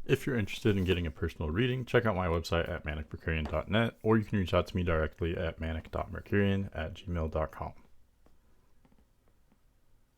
If you're interested in getting a personal reading, check out my website at manic.mercurian.net, or you can reach out to me directly at manic.mercurian@gmail.com.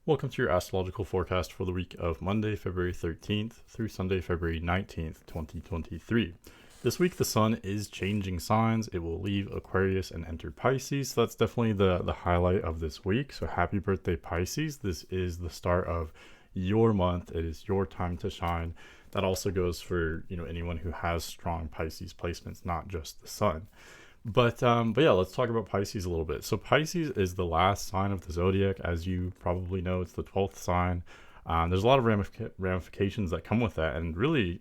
Welcome to your astrological forecast for the week of Monday, February 13th through Sunday, February 19th, 2023. This week, the sun is changing signs. It will leave Aquarius and enter Pisces. So that's definitely the highlight of this week. So happy birthday, Pisces. This is the start of your month. It is your time to shine. That also goes for anyone who has strong Pisces placements, not just the sun. But yeah, let's talk about Pisces a little bit. So Pisces is the last sign of the zodiac. As you probably know, it's the 12th sign. There's a lot of ramifications that come with that, and really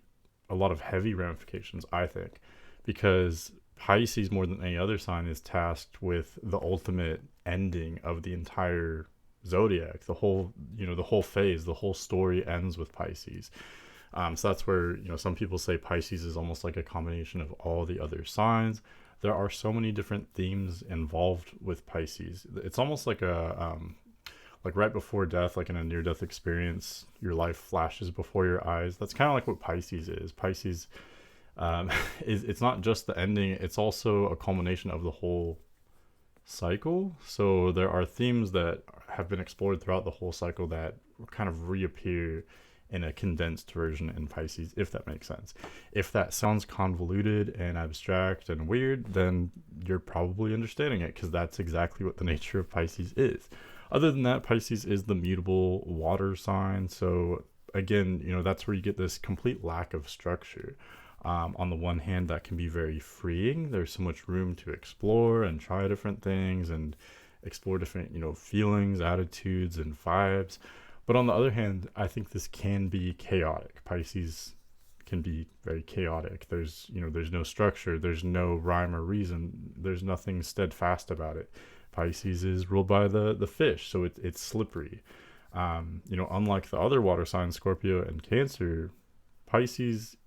a lot of heavy ramifications, I think, because Pisces, more than any other sign, is tasked with the ultimate ending of the entire zodiac. The whole phase, the whole story ends with Pisces. So that's where some people say Pisces is almost like a combination of all the other signs. There are so many different themes involved with Pisces. It's almost like like right before death, like in a near-death experience, your life flashes before your eyes. That's kind of like what Pisces is. Pisces it's not just the ending; it's also a culmination of the whole cycle. So there are themes that have been explored throughout the whole cycle that kind of reappear in a condensed version in Pisces, if that makes sense. If that sounds convoluted and abstract and weird, then you're probably understanding it, because that's exactly what the nature of Pisces is. Other than that, Pisces is the mutable water sign. So again, that's where you get this complete lack of structure. On the one hand, that can be very freeing. There's so much room to explore and try different things and explore different, feelings, attitudes, and vibes. But on the other hand, I think this can be chaotic. Pisces can be very chaotic. There's no structure. There's no rhyme or reason. There's nothing steadfast about it. Pisces is ruled by the fish, so it's slippery. Unlike the other water signs, Scorpio and Cancer, Pisces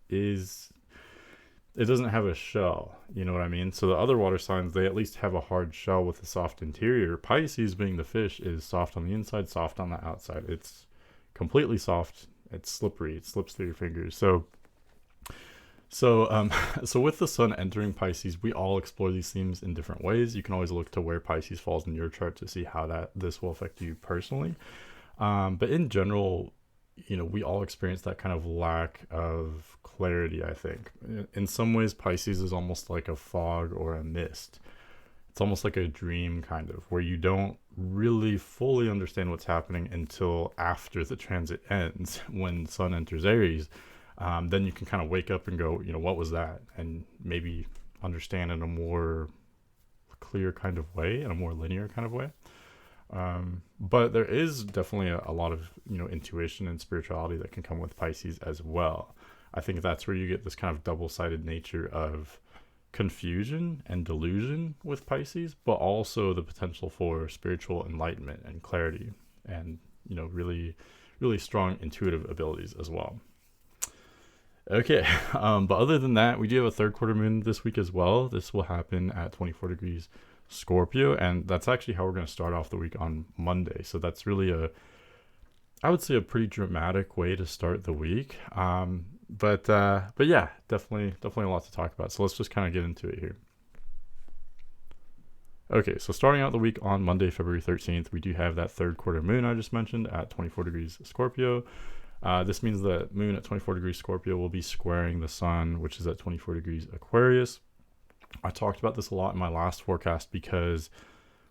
it doesn't have a shell. You know what I mean? So the other water signs, they at least have a hard shell with a soft interior. Pisces, being the fish, is soft on the inside, soft on the outside. It's completely soft. It's slippery. It slips through your fingers. So with the sun entering Pisces, we all explore these themes in different ways. You can always look to where Pisces falls in your chart to see how this will affect you personally. But in general, we all experience that kind of lack of clarity, I think. In some ways, Pisces is almost like a fog or a mist. It's almost like a dream, kind of, where you don't really fully understand what's happening until after the transit ends. When Sun enters Aries, then you can kind of wake up and go, what was that? And maybe understand in a more clear kind of way, in a more linear kind of way. But there is definitely a lot of intuition and spirituality that can come with Pisces as well. I think that's where you get this kind of double-sided nature of confusion and delusion with Pisces, but also the potential for spiritual enlightenment and clarity, and really, really strong intuitive abilities as well. Okay, but other than that, we do have a third quarter moon this week as well. This will happen at 24 degrees Scorpio, and that's actually how we're going to start off the week on Monday. So that's really I would say a pretty dramatic way to start the week. But yeah, definitely a lot to talk about. So let's just kind of get into it here. Okay, so starting out the week on Monday, February 13th, we do have that third quarter moon I just mentioned at 24 degrees Scorpio. This means that moon at 24 degrees Scorpio will be squaring the sun, which is at 24 degrees Aquarius. I talked about this a lot in my last forecast because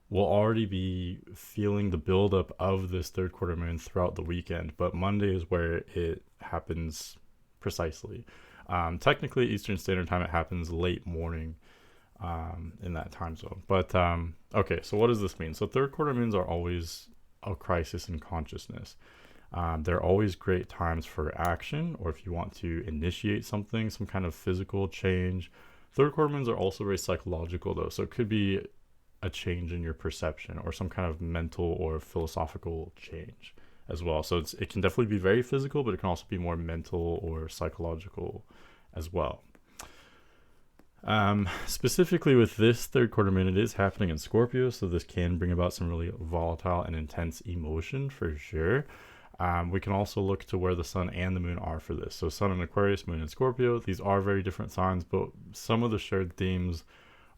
we'll already be feeling the buildup of this third quarter moon throughout the weekend, but Monday is where it happens precisely. Technically, Eastern Standard Time, it happens late morning in that time zone. But okay, so what does this mean? So third quarter moons are always a crisis in consciousness. They're always great times for action, or if you want to initiate something, some kind of physical change. Third quarter moons are also very psychological, though, so it could be a change in your perception or some kind of mental or philosophical change as well. So it can definitely be very physical, but it can also be more mental or psychological as well. Specifically with this third quarter moon, it is happening in Scorpio, so this can bring about some really volatile and intense emotion for sure. We can also look to where the sun and the moon are for this. So sun in Aquarius, moon in Scorpio. These are very different signs, but some of the shared themes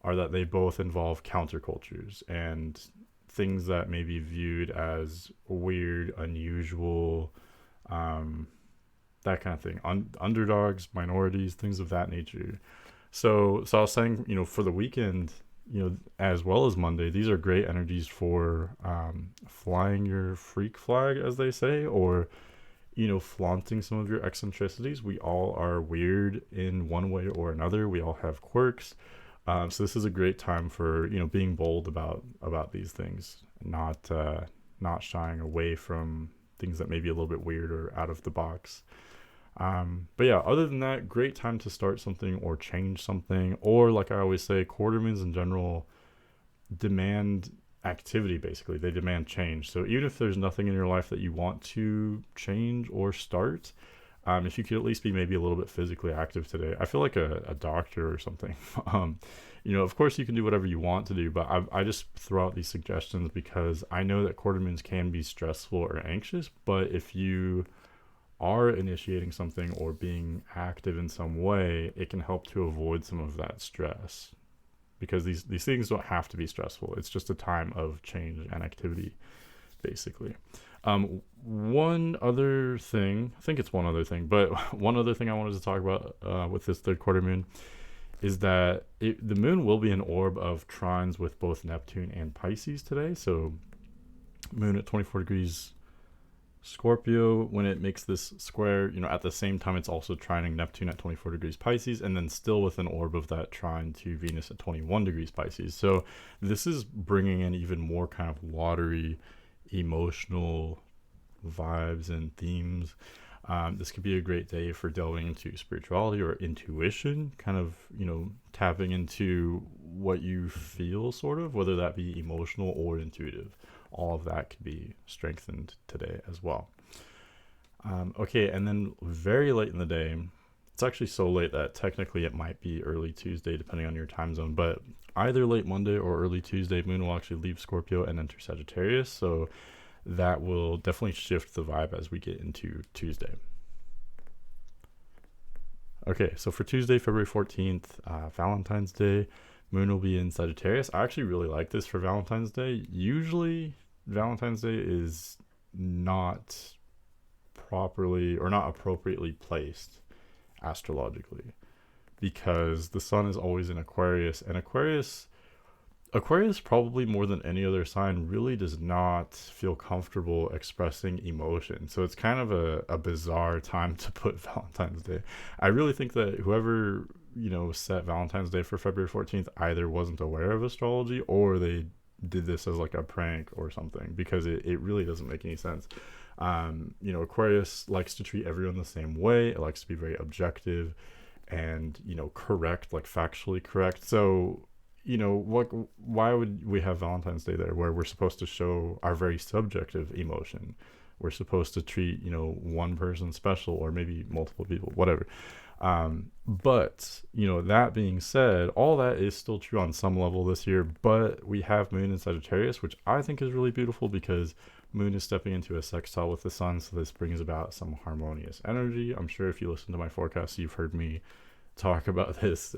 are that they both involve countercultures and things that may be viewed as weird, unusual, um, that kind of thing. Underdogs, minorities, things of that nature. So I was saying, for the weekend, as well as Monday, these are great energies for flying your freak flag, as they say, or flaunting some of your eccentricities. We all are weird in one way or another. We all have quirks. So this is a great time for being bold about these things, not shying away from things that may be a little bit weird or out of the box. But yeah, other than that, great time to start something or change something, or like I always say, quarter moons in general demand activity. Basically, they demand change. So even if there's nothing in your life that you want to change or start, if you could at least be maybe a little bit physically active today, I feel like a doctor or something. Of course you can do whatever you want to do, but I just throw out these suggestions because I know that quarter moons can be stressful or anxious. But if you are initiating something or being active in some way, it can help to avoid some of that stress, because these things don't have to be stressful. It's just a time of change and activity, basically. One other thing, I think it's one other thing, but one other thing I wanted to talk about with this third quarter moon is that the moon will be an orb of trines with both Neptune and Pisces today. So moon at 24 degrees Scorpio, when it makes this square, at the same time it's also trining Neptune at 24 degrees Pisces, and then still with an orb of that trine to Venus at 21 degrees Pisces. So this is bringing in even more kind of watery, emotional vibes and themes. This could be a great day for delving into spirituality or intuition, kind of, tapping into what you feel, sort of, whether that be emotional or intuitive. All of that could be strengthened today as well. Okay, and then very late in the day, it's actually so late that technically it might be early Tuesday, depending on your time zone, but either late Monday or early Tuesday, moon will actually leave Scorpio and enter Sagittarius. So that will definitely shift the vibe as we get into Tuesday. Okay, so for Tuesday, February 14th, Valentine's Day, moon will be in Sagittarius. I actually really like this for Valentine's Day. Usually Valentine's Day is not properly or not appropriately placed astrologically, because the sun is always in Aquarius, and Aquarius probably more than any other sign really does not feel comfortable expressing emotion. So it's kind of a bizarre time to put Valentine's Day. I really think that whoever set Valentine's Day for February 14th either wasn't aware of astrology, or they did this as like a prank or something, because it really doesn't make any sense. Aquarius likes to treat everyone the same way. It likes to be very objective and correct, like factually correct. So why would we have Valentine's Day there, where we're supposed to show our very subjective emotion? We're supposed to treat one person special, or maybe multiple people, whatever. But that being said, all that is still true on some level this year. But we have moon in Sagittarius, which I think is really beautiful, because moon is stepping into a sextile with the sun, so this brings about some harmonious energy. I'm sure if you listen to my forecast, you've heard me talk about this.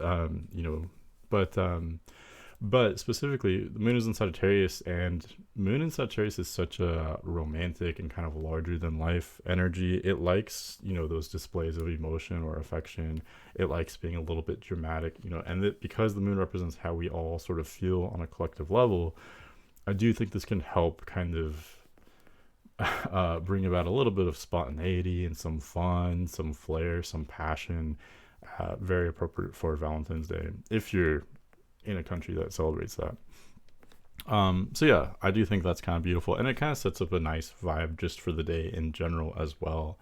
But specifically, the moon is in Sagittarius, and moon in Sagittarius is such a romantic and kind of larger than life energy. It likes, those displays of emotion or affection. It likes being a little bit dramatic, and because the moon represents how we all sort of feel on a collective level, I do think this can help kind of bring about a little bit of spontaneity and some fun, some flair, some passion. Very appropriate for Valentine's Day if you're in a country that celebrates that. So yeah, I do think that's kind of beautiful, and it kind of sets up a nice vibe just for the day in general as well.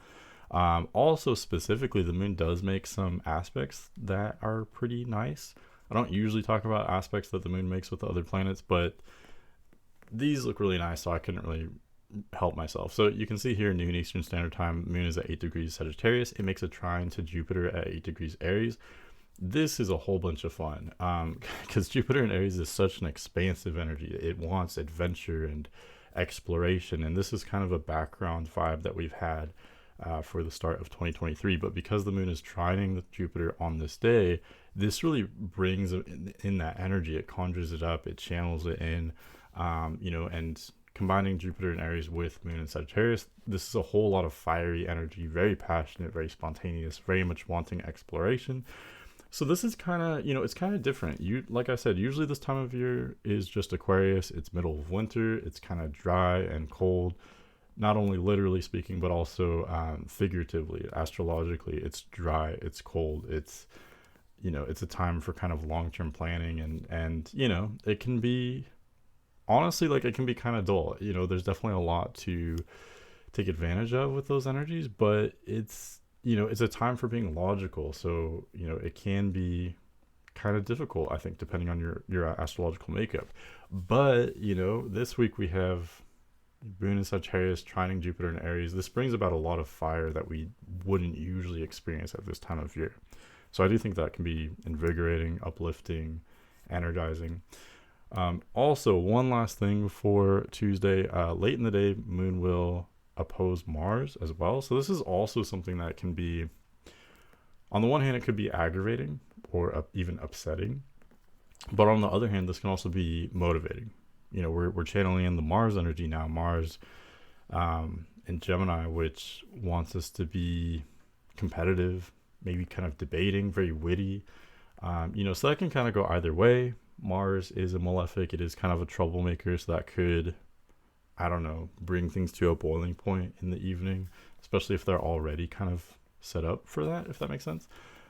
Also, specifically, the moon does make some aspects that are pretty nice. I don't usually talk about aspects that the moon makes with the other planets, but these look really nice, so I couldn't really help myself. So you can see here, noon Eastern Standard Time, moon is at 8 degrees Sagittarius. It makes a trine to Jupiter at 8 degrees Aries. This is a whole bunch of fun, because Jupiter in Aries is such an expansive energy. It wants adventure and exploration. And this is kind of a background vibe that we've had for the start of 2023. But because the moon is trining the Jupiter on this day, this really brings in that energy. It conjures it up, it channels it in, and combining Jupiter and Aries with Moon and Sagittarius, this is a whole lot of fiery energy, very passionate, very spontaneous, very much wanting exploration. So this is kind of, it's kind of different. Like I said, usually this time of year is just Aquarius. It's middle of winter. It's kind of dry and cold, not only literally speaking, but also figuratively, astrologically. It's dry, it's cold, it's a time for kind of long-term planning, and it can be, honestly, like, it can be kind of dull. There's definitely a lot to take advantage of with those energies, but it's a time for being logical. So it can be kind of difficult, I think, depending on your astrological makeup. But this week we have Moon in Sagittarius trining Jupiter in Aries. This brings about a lot of fire that we wouldn't usually experience at this time of year. So I do think that can be invigorating, uplifting, energizing. Also, one last thing for Tuesday, late in the day, Moon will oppose Mars as well. So this is also something that can be, on the one hand, it could be aggravating or even upsetting. But on the other hand, this can also be motivating. We're channeling in the Mars energy now, Mars in Gemini, which wants us to be competitive, maybe kind of debating, very witty. So that can kind of go either way. Mars is a malefic. It is kind of a troublemaker, so that could, I don't know, bring things to a boiling point in the evening, especially if they're already kind of set up for that, if that makes sense.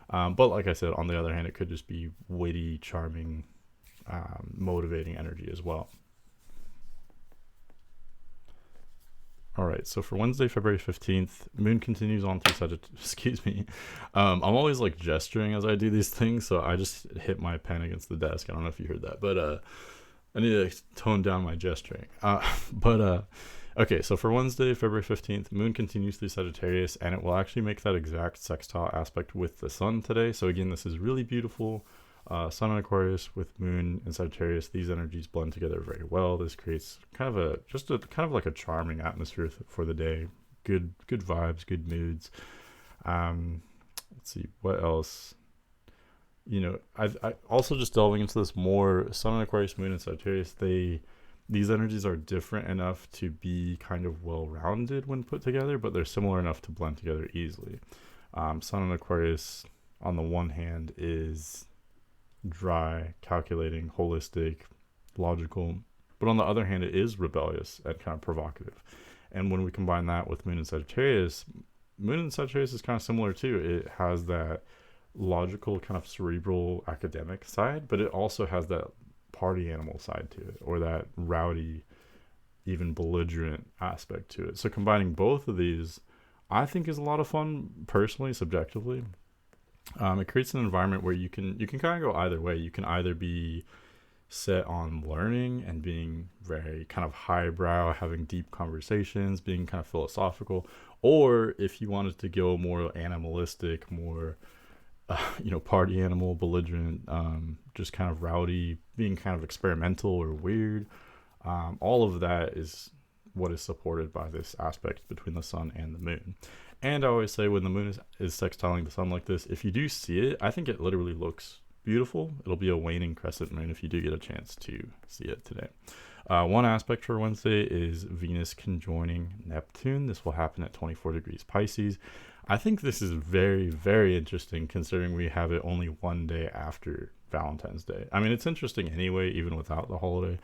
But like I said, on the other hand, it could just be witty, charming, motivating energy as well. All right, so for Wednesday, February 15th, Moon continues on through Sagittarius. Excuse me. I'm always like gesturing as I do these things, so I just hit my pen against the desk. I don't know if you heard that, but I need to tone down my gesturing. Okay, so for Wednesday, February 15th, Moon continues through Sagittarius, and it will actually make that exact sextile aspect with the Sun today. So again, this is really beautiful. Sun in Aquarius with Moon in Sagittarius, these energies blend together very well. This creates kind of like a charming atmosphere for the day. Good vibes, good moods. Let's see what else. I also, just delving into this more, Sun in Aquarius, Moon in Sagittarius, these energies are different enough to be kind of well-rounded when put together, but they're similar enough to blend together easily. Sun in Aquarius, on the one hand, is dry, calculating, holistic, logical, but on the other hand, it is rebellious and kind of provocative. And when we combine that with Moon in Sagittarius is kind of similar too. It has that logical, kind of cerebral, academic side, but it also has that party animal side to it, or that rowdy, even belligerent aspect to it. So combining both of these, I think, is a lot of fun, personally, subjectively. It creates an environment where you can kind of go either way. You can either be set on learning and being very kind of highbrow, having deep conversations, being kind of philosophical, or if you wanted to go more animalistic, more party animal, belligerent, just kind of rowdy, being kind of experimental or weird. All of that is what is supported by this aspect between the Sun and the Moon. And I always say, when the Moon is sextiling the Sun like this, if you do see it, I think it literally looks beautiful. It'll be a waning crescent moon if you do get a chance to see it today. One aspect for Wednesday is Venus conjoining Neptune. This will happen at 24 degrees Pisces. I think this is very, very interesting, considering we have it only one day after Valentine's Day. I mean, it's interesting anyway, even without the holiday.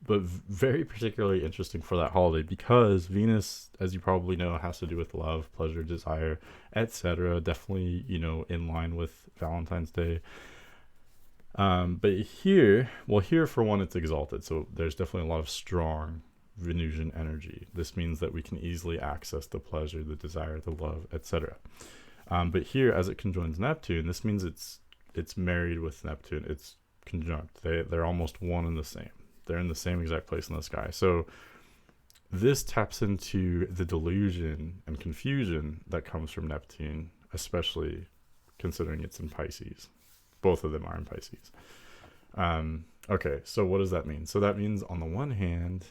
But very particularly interesting for that holiday, because Venus, as you probably know, has to do with love, pleasure, desire, etc. Definitely, in line with Valentine's Day. But here for one, it's exalted. So there's definitely a lot of strong Venusian energy. This means that we can easily access the pleasure, the desire, the love, etc. But here, as it conjoins Neptune, this means it's married with Neptune. It's conjunct. They're almost one and the same. They're in the same exact place in the sky. So this taps into the delusion and confusion that comes from Neptune, especially considering it's in Pisces. Both of them are in Pisces. Okay, so what does that mean? So that means, on the one hand,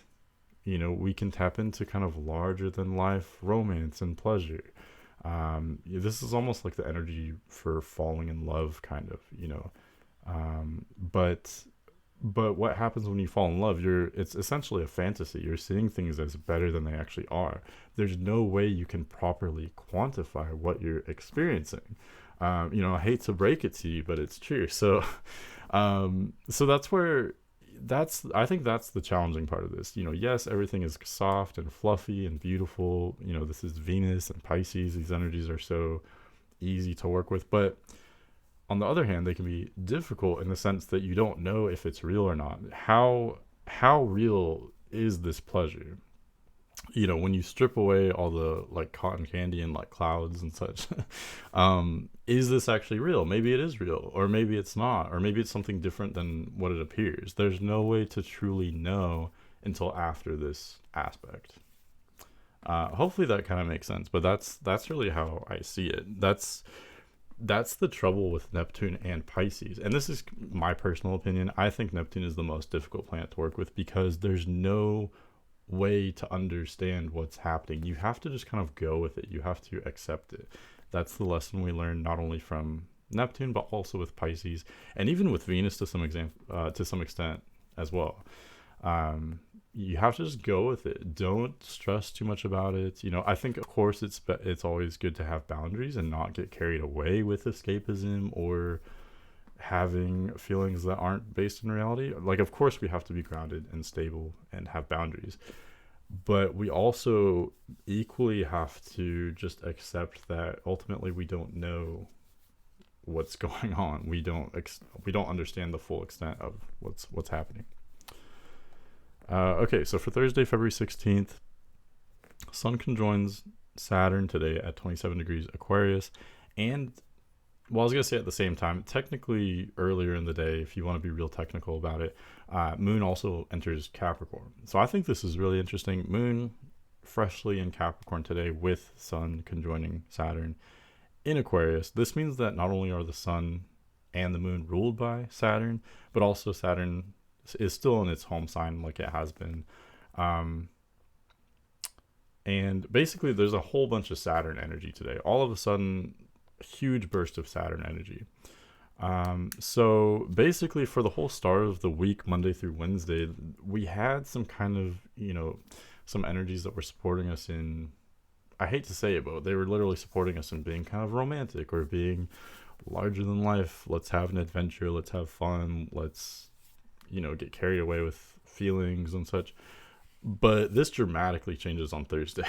we can tap into kind of larger than life romance and pleasure. This is almost like the energy for falling in love, kind of, but what happens when you fall in love? It's essentially a fantasy. You're seeing things as better than they actually are. There's no way you can properly quantify what you're experiencing. I hate to break it to you, but it's true. So, so I think that's the challenging part of this. Yes, everything is soft and fluffy and beautiful. This is Venus and Pisces. These energies are so easy to work with, but on the other hand, they can be difficult in the sense that you don't know if it's real or not. How real is this pleasure? When you strip away all the like cotton candy and like clouds and such, is this actually real? Maybe it is real, or maybe it's not, or maybe it's something different than what it appears. There's no way to truly know until after this aspect. Hopefully that kind of makes sense, but that's really how I see it. That's the trouble with Neptune and Pisces. And this is my personal opinion. I think Neptune is the most difficult planet to work with because there's no way to understand what's happening. You have to just kind of go with it. You have to accept it. That's the lesson we learn not only from Neptune, but also with Pisces, and even with Venus to some extent as well. You have to just go with it. Don't stress too much about it. I think of course it's always good to have boundaries and not get carried away with escapism or having feelings that aren't based in reality. Like, of course we have to be grounded and stable and have boundaries, but we also equally have to just accept that ultimately we don't know what's going on. We don't understand the full extent of what's happening. Okay, so for Thursday, February 16th, Sun conjoins Saturn today at 27 degrees Aquarius. And, well, I was going to say at the same time, technically earlier in the day, if you want to be real technical about it, Moon also enters Capricorn. So I think this is really interesting. Moon freshly in Capricorn today with Sun conjoining Saturn in Aquarius. This means that not only are the Sun and the Moon ruled by Saturn, but also Saturn is still in its home sign like it has been. And basically there's a whole bunch of Saturn energy today. All of a sudden, a huge burst of Saturn energy. So basically for the whole start of the week, Monday through Wednesday, we had some kind of, some energies that were supporting us in, I hate to say it, but they were literally supporting us in being kind of romantic or being larger than life. Let's have an adventure. Let's have fun. Let's get carried away with feelings and such. But this dramatically changes on Thursday.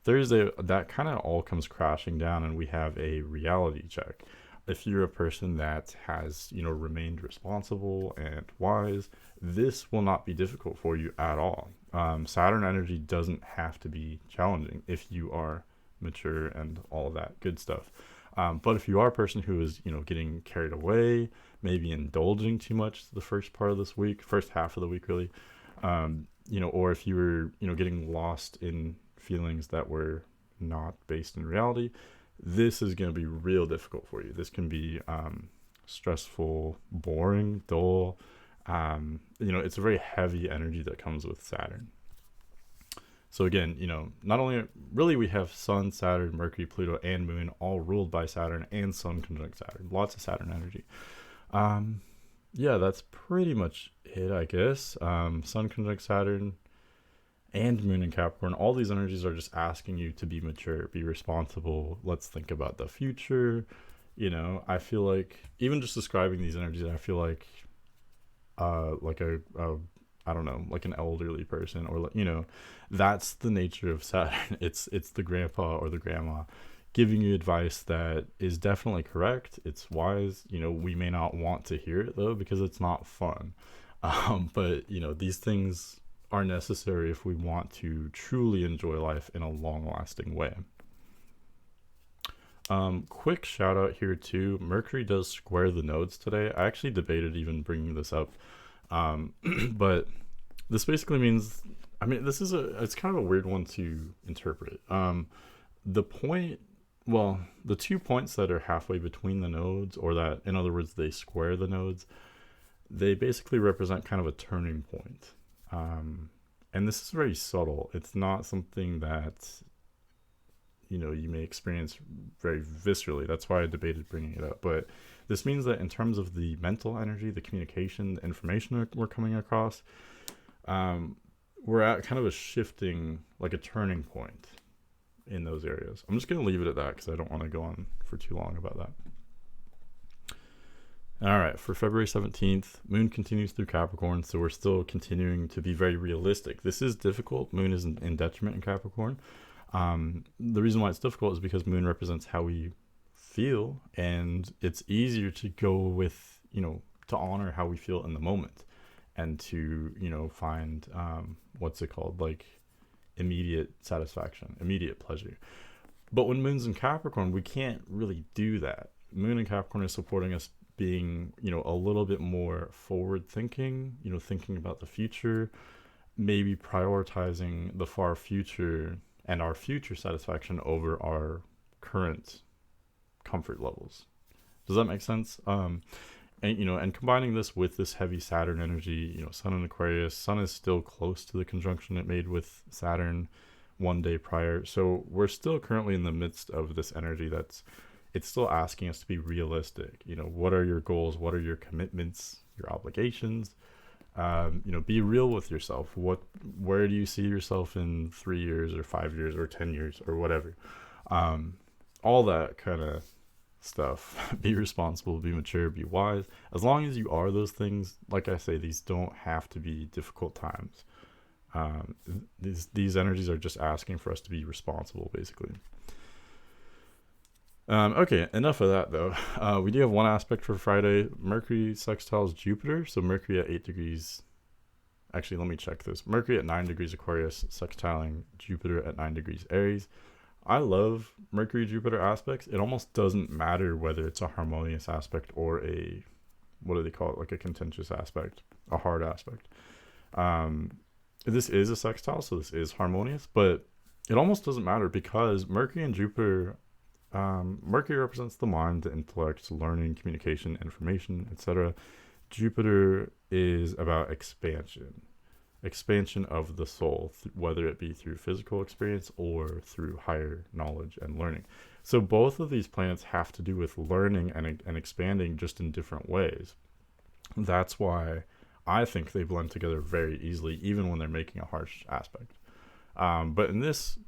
Thursday, that kind of all comes crashing down, and we have a reality check. If you're a person that has, remained responsible and wise, this will not be difficult for you at all. Saturn energy doesn't have to be challenging if you are mature and all of that good stuff. But if you are a person who is, getting carried away, maybe indulging too much the first half of the week, really, or if you were, getting lost in feelings that were not based in reality, this is going to be real difficult for you. This can be stressful, boring, dull. It's a very heavy energy that comes with Saturn. So again, not only really we have Sun, Saturn, Mercury, Pluto, and Moon all ruled by Saturn, and Sun conjunct Saturn. Lots of Saturn energy. Yeah, that's pretty much it, I guess. Sun conjunct Saturn and Moon in Capricorn. All these energies are just asking you to be mature, be responsible. Let's think about the future. I feel like even just describing these energies, I feel like I don't know, like an elderly person, or that's the nature of Saturn. It's the grandpa or the grandma giving you advice that is definitely correct. It's wise. We may not want to hear it though because it's not fun. But these things are necessary if we want to truly enjoy life in a long-lasting way. Quick shout out here too. Mercury does square the nodes today. I actually debated even bringing this up. But this basically means, it's kind of a weird one to interpret. The 2 points that are halfway between the nodes, or that, in other words, they square the nodes, they basically represent kind of a turning point. And this is very subtle. It's not something that, you may experience very viscerally. That's why I debated bringing it up. But this means that in terms of the mental energy, the communication, the information that we're coming across, we're at kind of a shifting, like a turning point in those areas. I'm just going to leave it at that because I don't want to go on for too long about that. All right, for February 17th, Moon continues through Capricorn, so we're still continuing to be very realistic. This is difficult. Moon is in detriment in Capricorn. The reason why it's difficult is because Moon represents how we feel, and it's easier to go with, to honor how we feel in the moment and to, find, what's it called? Like immediate satisfaction, immediate pleasure. But when Moon's in Capricorn, we can't really do that. Moon in Capricorn is supporting us being, a little bit more forward thinking, thinking about the future, maybe prioritizing the far future and our future satisfaction over our current comfort levels. Does that make sense? And combining this with this heavy Saturn energy, Sun in Aquarius, Sun is still close to the conjunction it made with Saturn one day prior. So we're still currently in the midst of this energy it's still asking us to be realistic. What are your goals? What are your commitments, your obligations? Be real with yourself. Where do you see yourself in 3 years or 5 years or 10 years or whatever? All that kind of stuff. Be responsible, be mature, be wise. As long as you are those things, like I say, these don't have to be difficult times. These energies are just asking for us to be responsible, basically. Okay, enough of that though. We do have one aspect for Friday. Mercury sextiles Jupiter. So Mercury at 8 degrees. Actually, let me check this. Mercury at 9 degrees Aquarius, sextiling Jupiter at 9 degrees Aries. I love Mercury-Jupiter aspects. It almost doesn't matter whether it's a harmonious aspect or a, what do they call it? Like a contentious aspect, a hard aspect. This is a sextile, so this is harmonious, but it almost doesn't matter because Mercury and Jupiter, Mercury represents the mind, the intellect, learning, communication, information, etc. Jupiter is about expansion of the soul, whether it be through physical experience or through higher knowledge and learning. So both of these planets have to do with learning and expanding, just in different ways. That's why I think they blend together very easily, even when they're making a harsh aspect. But in this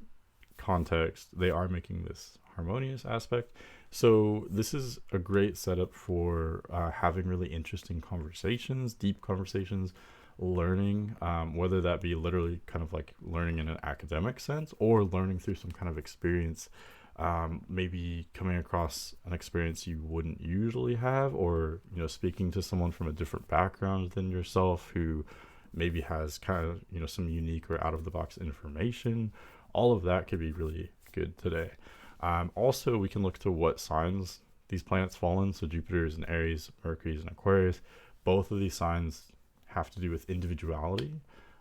context, they are making this harmonious aspect. So this is a great setup for having really interesting conversations, deep conversations, learning, whether that be literally kind of like learning in an academic sense or learning through some kind of experience, maybe coming across an experience you wouldn't usually have, or speaking to someone from a different background than yourself who maybe has kind of some unique or out of the box information. All of that could be really good today. Also, we can look to what signs these planets fall in. So Jupiter is in Aries, Mercury is in Aquarius. Both of these signs have to do with individuality,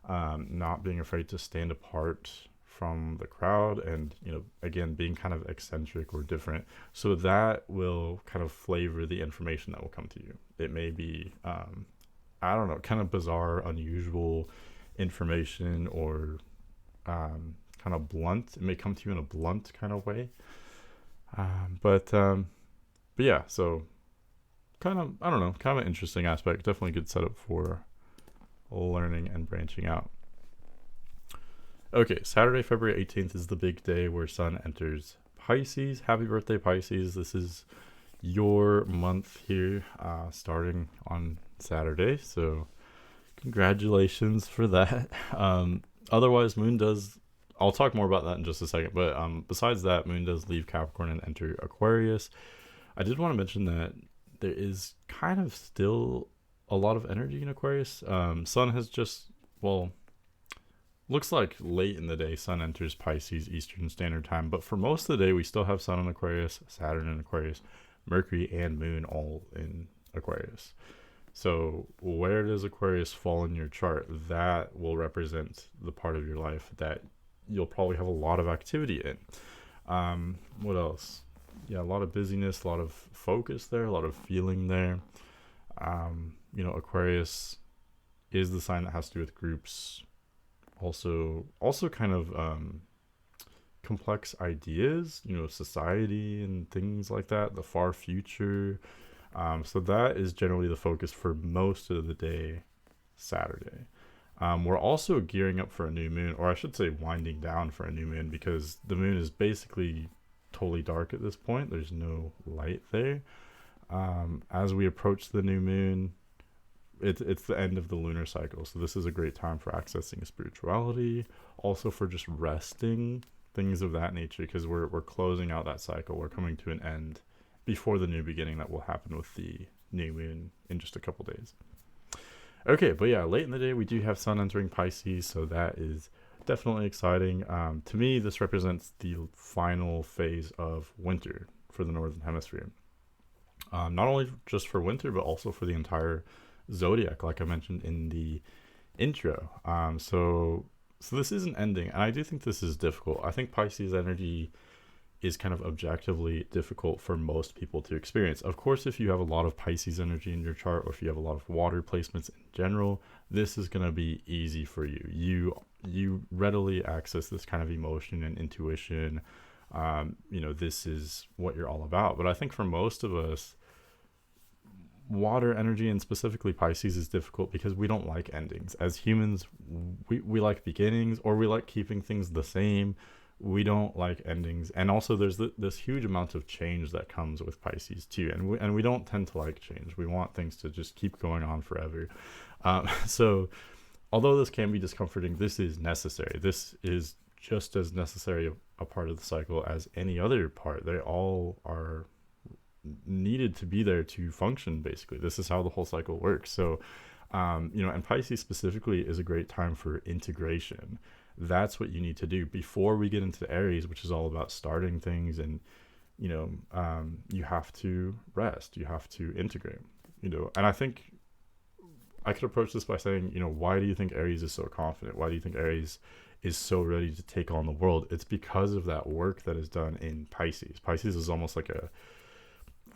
not being afraid to stand apart from the crowd, and again, being kind of eccentric or different. So that will kind of flavor the information that will come to you. It may be I don't know, kind of bizarre, unusual information, or kind of blunt. It may come to you in a blunt kind of way. But yeah, so kind of, I don't know, kind of an interesting aspect. Definitely a good setup for learning and branching out. Okay, Saturday, February 18th is the big day where Sun enters Pisces. Happy birthday, Pisces. This is your month here, starting on Saturday. So congratulations for that. Otherwise, Moon does, I'll talk more about that in just a second. But besides that, Moon does leave Capricorn and enter Aquarius. I did want to mention that there is kind of still a lot of energy in Aquarius. Sun has just, well, looks like late in the day, Sun enters Pisces Eastern Standard Time. But for most of the day, we still have Sun in Aquarius, Saturn in Aquarius, Mercury and Moon all in Aquarius. So where does Aquarius fall in your chart? That will represent the part of your life that you'll probably have a lot of activity in. What else? Yeah, a lot of busyness, a lot of focus there, a lot of feeling there. Aquarius is the sign that has to do with groups, Also kind of complex ideas, society and things like that, the far future. So that is generally the focus for most of the day Saturday. We're also gearing up for a new moon, or I should say winding down for a new moon, because the moon is basically totally dark at this point. There's no light there. As we approach the new moon, it's the end of the lunar cycle. So this is a great time for accessing spirituality, also for just resting, things of that nature, because we're closing out that cycle. We're coming to an end before the new beginning that will happen with the new moon in just a couple days. Okay, but yeah, late in the day we do have Sun entering Pisces, so that is definitely exciting. To me, this represents the final phase of winter for the Northern Hemisphere. Not only just for winter, but also for the entire zodiac, like I mentioned in the intro. So this is an ending, and I do think this is difficult. I think Pisces energy is kind of objectively difficult for most people to experience. Of course, if you have a lot of Pisces energy in your chart, or if you have a lot of water placements in general, this is going to be easy for you. You readily access this kind of emotion and intuition. This is what you're all about. But I think for most of us, water energy, and specifically Pisces, is difficult because we don't like endings. As humans, we like beginnings, or we like keeping things the same. We don't like endings. And also there's this huge amount of change that comes with Pisces too, and we don't tend to like change. We want things to just keep going on forever. So although this can be discomforting, this is necessary. This is just as necessary a part of the cycle as any other part. They all are needed to be there to function. Basically, this is how the whole cycle works. So and Pisces specifically is a great time for integration. That's what you need to do before we get into Aries, which is all about starting things. And you have to rest, you have to integrate, and I think I could approach this by saying, why do you think Aries is so confident? Why do you think Aries is so ready to take on the world? It's because of that work that is done in Pisces. Pisces is almost like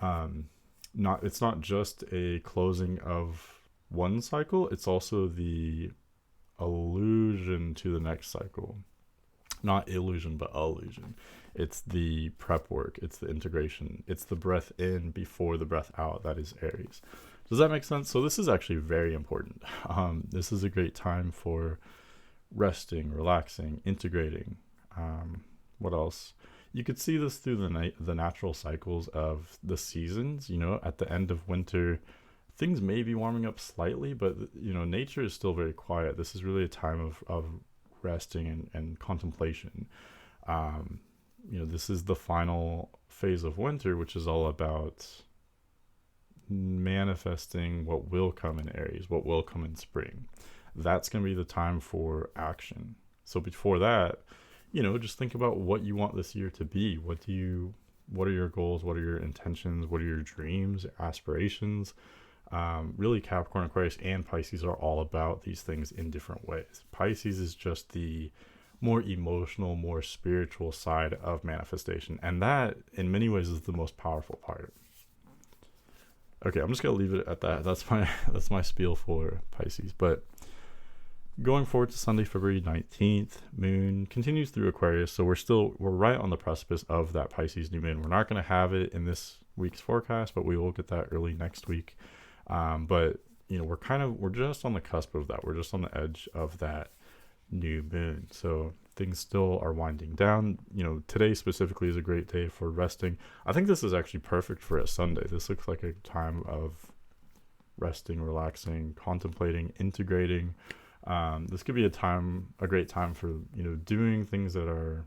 it's not just a closing of one cycle, it's also the allusion to the next cycle. Not illusion, but allusion. It's the prep work, it's the integration, it's the breath in before the breath out. That is Aries. Does that make sense? So this is actually very important. This is a great time for resting, relaxing, integrating. What else? You could see this through the natural cycles of the seasons. At the end of winter, things may be warming up slightly, but nature is still very quiet. This is really a time of resting and contemplation. This is the final phase of winter, which is all about manifesting what will come in Aries, what will come in spring. That's going to be the time for action. So before that, just think about what you want this year to be. What are your goals? What are your intentions? What are your dreams, aspirations? Really, Capricorn, Aquarius, and Pisces are all about these things in different ways. Pisces is just the more emotional, more spiritual side of manifestation, and that in many ways is the most powerful part. Okay, I'm just gonna leave it at that. That's my spiel for Pisces. But going forward to Sunday, February 19th, moon continues through Aquarius, so we're right on the precipice of that Pisces new moon. We're not going to have it in this week's forecast, but we will get that early next week. But we're just on the cusp of that. We're just on the edge of that new moon. So things still are winding down. Today specifically is a great day for resting. I think this is actually perfect for a Sunday. This looks like a time of resting, relaxing, contemplating, integrating. This could be a great time for doing things that are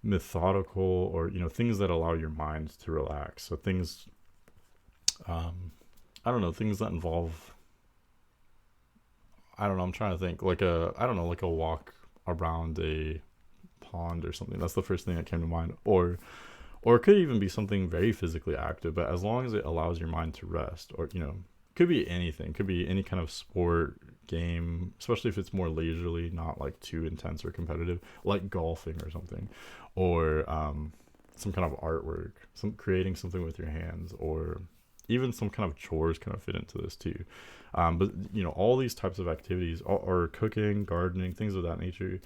methodical, or things that allow your mind to relax. So things things that involve, I'm trying to think, like a walk around a pond or something. That's the first thing that came to mind. Or it could even be something very physically active, but as long as it allows your mind to rest. Or could be anything, could be any kind of sport, game, especially if it's more leisurely, not like too intense or competitive, like golfing or something, or some kind of artwork, creating something with your hands, or even some kind of chores kind of fit into this too. But all these types of activities, or cooking, gardening, things of that nature,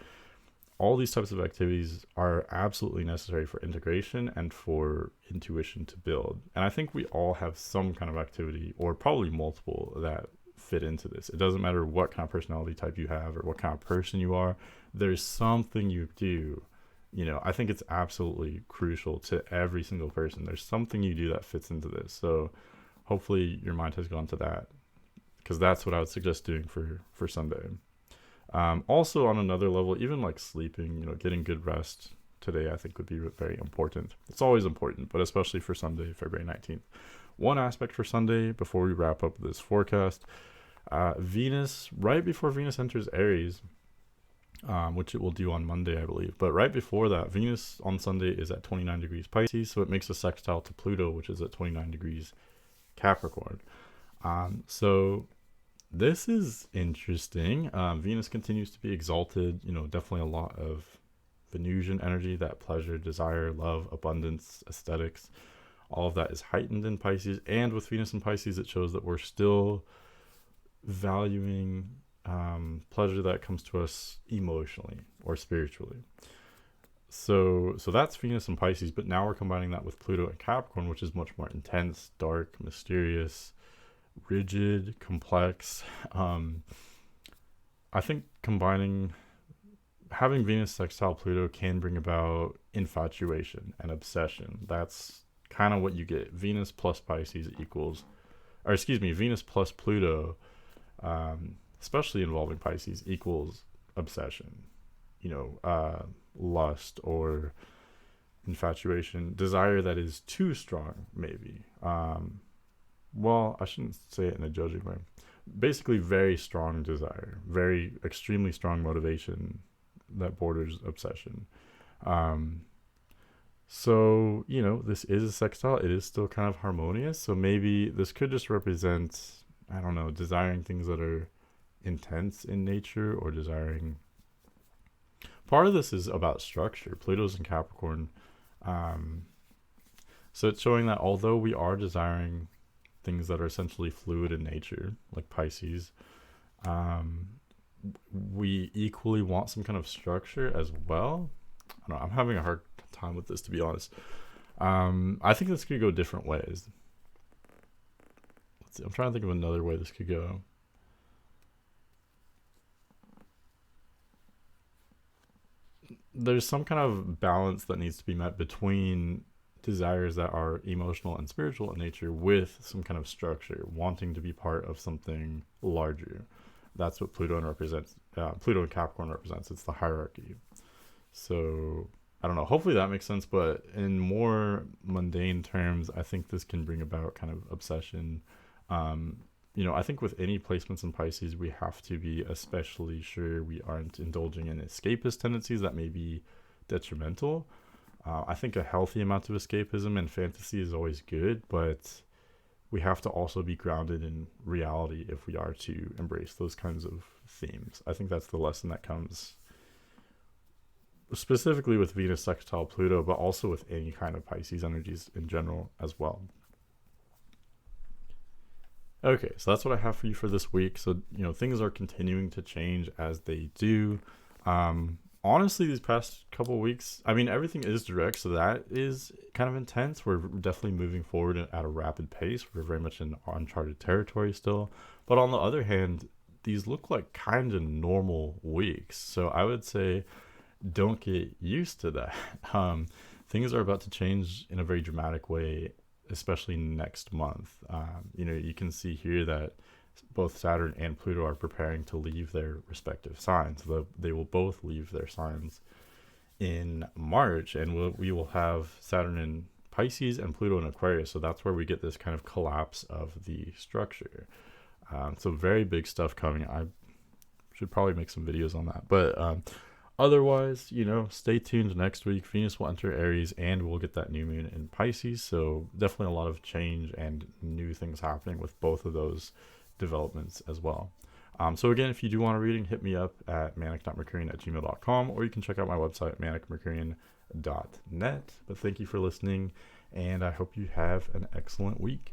all these types of activities are absolutely necessary for integration and for intuition to build. And I think we all have some kind of activity, or probably multiple, that fit into this. It doesn't matter what kind of personality type you have or what kind of person you are. There's something you do. I think it's absolutely crucial to every single person. There's something you do that fits into this. So hopefully your mind has gone to that, because that's what I would suggest doing for Sunday. Also, on another level, even like sleeping, getting good rest today, I think would be very important. It's always important, but especially for Sunday, February 19th. One aspect for Sunday, before we wrap up this forecast, Venus, right before Venus enters Aries, which it will do on Monday, I believe. But right before that, Venus on Sunday is at 29 degrees Pisces, so it makes a sextile to Pluto, which is at 29 degrees Capricorn. So this is interesting. Venus continues to be exalted, definitely a lot of Venusian energy, that pleasure, desire, love, abundance, aesthetics. All of that is heightened in Pisces. And with Venus in Pisces, it shows that we're still valuing pleasure that comes to us emotionally or spiritually. So that's Venus in Pisces, but now we're combining that with Pluto and Capricorn, which is much more intense, dark, mysterious, rigid, complex. I think having Venus sextile Pluto can bring about infatuation and obsession. That's kind of what you get. Venus plus Pisces Venus plus Pluto, especially involving Pisces, equals obsession, lust or infatuation, desire that is too strong, maybe. Well, I shouldn't say it in a judging way. Basically, very strong desire, very extremely strong motivation that borders obsession. So, this is a sextile. It is still kind of harmonious. So maybe this could just represent, I don't know, desiring things that are intense in nature, or desiring. Part of this is about structure. Pluto's in Capricorn. So it's showing that although we are desiring things that are essentially fluid in nature, like Pisces, we equally want some kind of structure as well. I don't know, I'm having a hard time with this, to be honest. I think this could go different ways. Let's see, I'm trying to think of another way this could go. There's some kind of balance that needs to be met between desires that are emotional and spiritual in nature with some kind of structure, wanting to be part of something larger. That's what Pluto and Capricorn represents. It's the hierarchy. So I don't know, hopefully that makes sense, but in more mundane terms, I think this can bring about kind of obsession. I think with any placements in Pisces, we have to be especially sure we aren't indulging in escapist tendencies that may be detrimental. I think a healthy amount of escapism and fantasy is always good, but we have to also be grounded in reality if we are to embrace those kinds of themes. I think that's the lesson that comes specifically with Venus sextile Pluto, but also with any kind of Pisces energies in general as well. Okay, so that's what I have for you for this week. So, things are continuing to change as they do. Honestly, these past couple of weeks, everything is direct, so that is kind of intense. We're definitely moving forward at a rapid pace. We're very much in uncharted territory still. But on the other hand, these look like kind of normal weeks. So I would say don't get used to that. Things are about to change in a very dramatic way, especially next month. You can see here that both Saturn and Pluto are preparing to leave their respective signs. They will both leave their signs in March, and we will have Saturn in Pisces and Pluto in Aquarius. So that's where we get this kind of collapse of the structure. So very big stuff coming. I should probably make some videos on that. But otherwise, stay tuned next week. Venus will enter Aries and we'll get that new moon in Pisces. So definitely a lot of change and new things happening with both of those developments as well. So again, if you do want a reading, hit me up at manic.mercurian@gmail.com, or you can check out my website, manic.mercurian.net. But thank you for listening, and I hope you have an excellent week.